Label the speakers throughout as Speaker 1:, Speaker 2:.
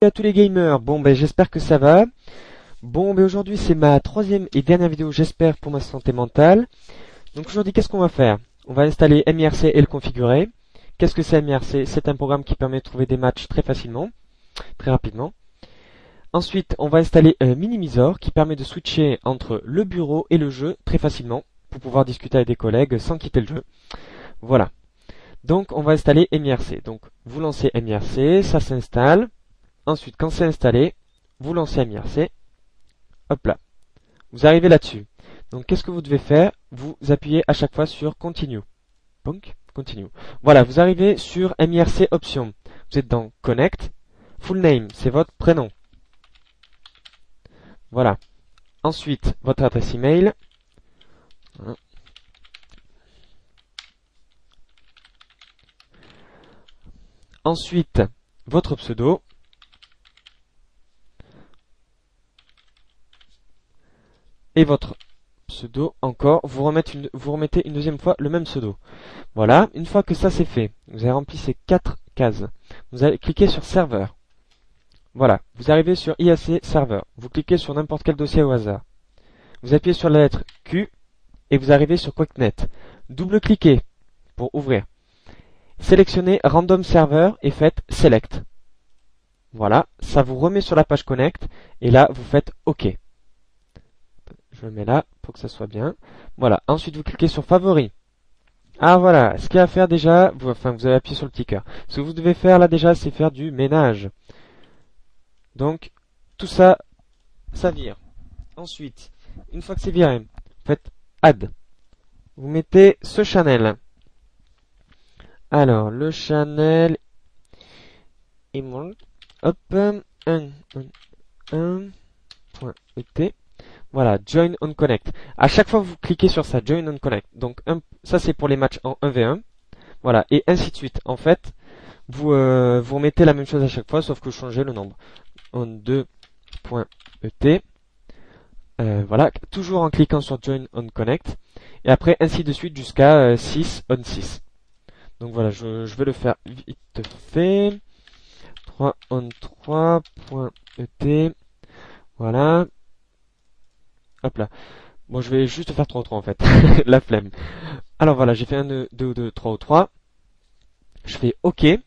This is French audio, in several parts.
Speaker 1: à tous les gamers. Bon, ben j'espère que ça va. Bon, ben aujourd'hui c'est ma troisième et dernière vidéo, j'espère, pour ma santé mentale. Donc aujourd'hui, qu'est-ce qu'on va faire? On va installer MIRC et le configurer. Qu'est-ce que c'est MIRC? C'est un programme qui permet de trouver des matchs très facilement, très rapidement. Ensuite, on va installer Minimisor qui permet de switcher entre le bureau et le jeu très facilement pour pouvoir discuter avec des collègues sans quitter le jeu. Voilà. Donc on va installer MIRC. Donc vous lancez MIRC, ça s'installe. Ensuite, quand c'est installé, vous lancez MIRC. Hop là. Vous arrivez là-dessus. Donc qu'est-ce que vous devez faire? Vous appuyez à chaque fois sur Continue. Donc, Continue. Voilà, vous arrivez sur MIRC Options. Vous êtes dans Connect. Full name, c'est votre prénom. Voilà. Ensuite, votre adresse email. Voilà. Ensuite, votre pseudo. Et votre pseudo encore. Vous remettez une deuxième fois le même pseudo. Voilà. Une fois que ça c'est fait, vous avez rempli ces 4 cases. Vous allez cliquer sur Serveur. Voilà. Vous arrivez sur IAC Serveur. Vous cliquez sur n'importe quel dossier au hasard. Vous appuyez sur la lettre Q et vous arrivez sur QuickNet. Double-cliquez pour ouvrir. Sélectionnez Random Server et faites Select. Voilà, ça vous remet sur la page Connect et là vous faites OK. Je le mets là pour que ça soit bien. Voilà, ensuite vous cliquez sur Favoris. Ah voilà, ce qu'il y a à faire déjà, vous avez appuyé sur le petit cœur. Ce que vous devez faire là déjà, c'est faire du ménage. Donc, tout ça, ça vire. Ensuite, une fois que c'est viré, vous faites Add. Vous mettez ce channel. Alors, le channel est hop, 1.et. Voilà, Join on Connect. À chaque fois, vous cliquez sur ça, Join on Connect. Donc, ça, c'est pour les matchs en 1v1. Voilà, et ainsi de suite. En fait, vous remettez la même chose à chaque fois, sauf que vous changez le nombre. On 2.et. Voilà, toujours en cliquant sur Join on Connect. Et après, ainsi de suite jusqu'à 6 on 6. Donc voilà, je vais le faire vite fait. 3 on 3.et. Voilà. Hop là. Bon, je vais juste faire 3 au 3 en fait. La flemme. Alors voilà, j'ai fait un 2 ou 2, 3 ou 3. Je fais OK. Et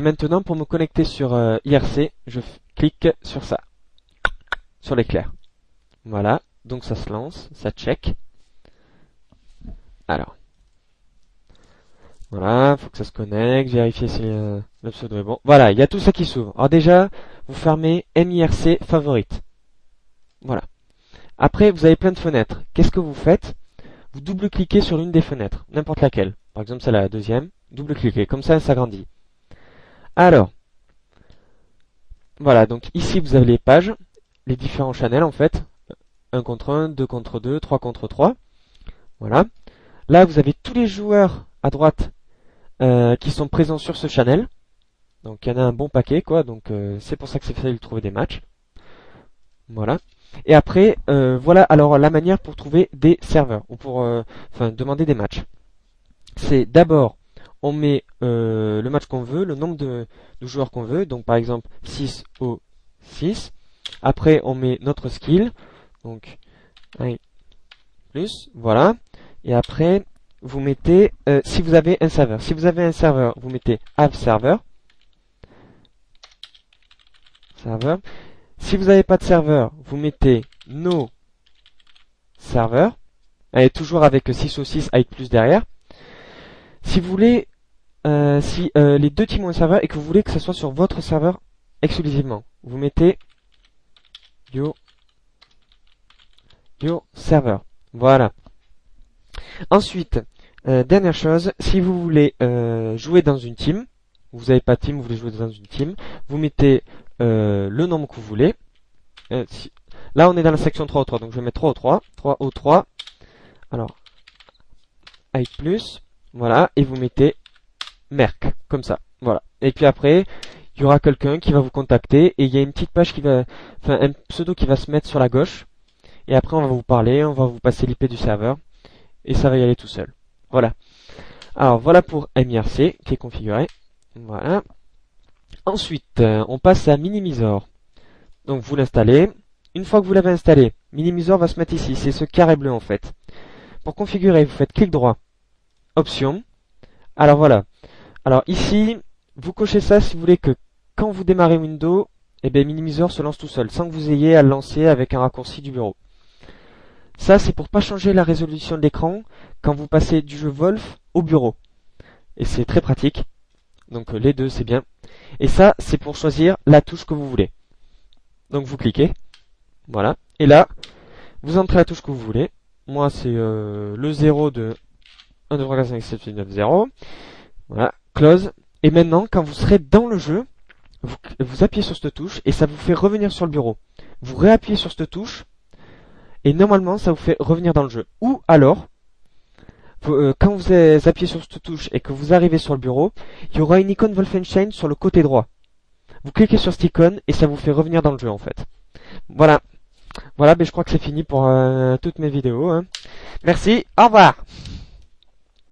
Speaker 1: maintenant, pour me connecter sur IRC, je clique sur ça. Sur l'éclair. Voilà. Donc ça se lance, ça check. Alors. Voilà, faut que ça se connecte, vérifier si le pseudo est bon. Voilà, il y a tout ça qui s'ouvre. Alors déjà, vous fermez MIRC favorite. Voilà. Après, vous avez plein de fenêtres. Qu'est-ce que vous faites? Vous double-cliquez sur l'une des fenêtres, n'importe laquelle. Par exemple, celle-là, la deuxième. Double-cliquez, comme ça, ça grandit. Alors, voilà, donc ici, vous avez les pages, les différents channels, en fait. 1 contre 1, 2 contre 2, 3 contre 3. Voilà. Là, vous avez tous les joueurs à droite qui sont présents sur ce channel. Donc il y en a un bon paquet, quoi. Donc c'est pour ça que c'est facile de trouver des matchs. Voilà. Et après, voilà alors la manière pour trouver des serveurs ou pour demander des matchs. C'est d'abord on met le match qu'on veut, le nombre de joueurs qu'on veut. Donc par exemple 6 au 6. Après on met notre skill. Donc 1 plus, voilà. Et après vous mettez, si vous avez un serveur. Si vous avez un serveur, vous mettez have server. Si vous n'avez pas de serveur, vous mettez no serveur. Et toujours avec 6 au 6 avec plus derrière. Si vous voulez, si les deux teams ont un serveur et que vous voulez que ce soit sur votre serveur exclusivement, vous mettez your server. Voilà. Ensuite, dernière chose, si vous voulez jouer dans une team, vous n'avez pas de team, vous voulez jouer dans une team, vous mettez le nombre que vous voulez. Là, on est dans la section 3 au 3, donc je vais mettre 3 au 3, 3 au 3. Alors, avec plus, voilà, et vous mettez merc, comme ça, voilà. Et puis après, il y aura quelqu'un qui va vous contacter, et il y a une petite page qui va, un pseudo qui va se mettre sur la gauche, et après on va vous parler, on va vous passer l'IP du serveur, et ça va y aller tout seul. Voilà. Alors voilà pour MIRC qui est configuré. Voilà. Ensuite, on passe à Minimisor. Donc vous l'installez. Une fois que vous l'avez installé, Minimisor va se mettre ici. C'est ce carré bleu en fait. Pour configurer, vous faites clic droit, Options. Alors voilà. Alors ici, vous cochez ça si vous voulez que quand vous démarrez Windows, eh bien Minimisor se lance tout seul, sans que vous ayez à le lancer avec un raccourci du bureau. Ça, c'est pour pas changer la résolution de l'écran quand vous passez du jeu Wolf au bureau. Et c'est très pratique. Donc les deux, c'est bien. Et ça, c'est pour choisir la touche que vous voulez. Donc vous cliquez. Voilà. Et là, vous entrez la touche que vous voulez. Moi, c'est le 0 de 1, 2, 3, 4, 5, 6, 7, 8, 9, 0. Voilà. Close. Et maintenant, quand vous serez dans le jeu, vous appuyez sur cette touche et ça vous fait revenir sur le bureau. Vous réappuyez sur cette touche et normalement, ça vous fait revenir dans le jeu. Ou alors, quand vous appuyez sur cette touche et que vous arrivez sur le bureau, il y aura une icône Wolfenstein sur le côté droit. Vous cliquez sur cette icône et ça vous fait revenir dans le jeu en fait. Voilà. Voilà, ben je crois que c'est fini pour toutes mes vidéos. Hein. Merci, au revoir.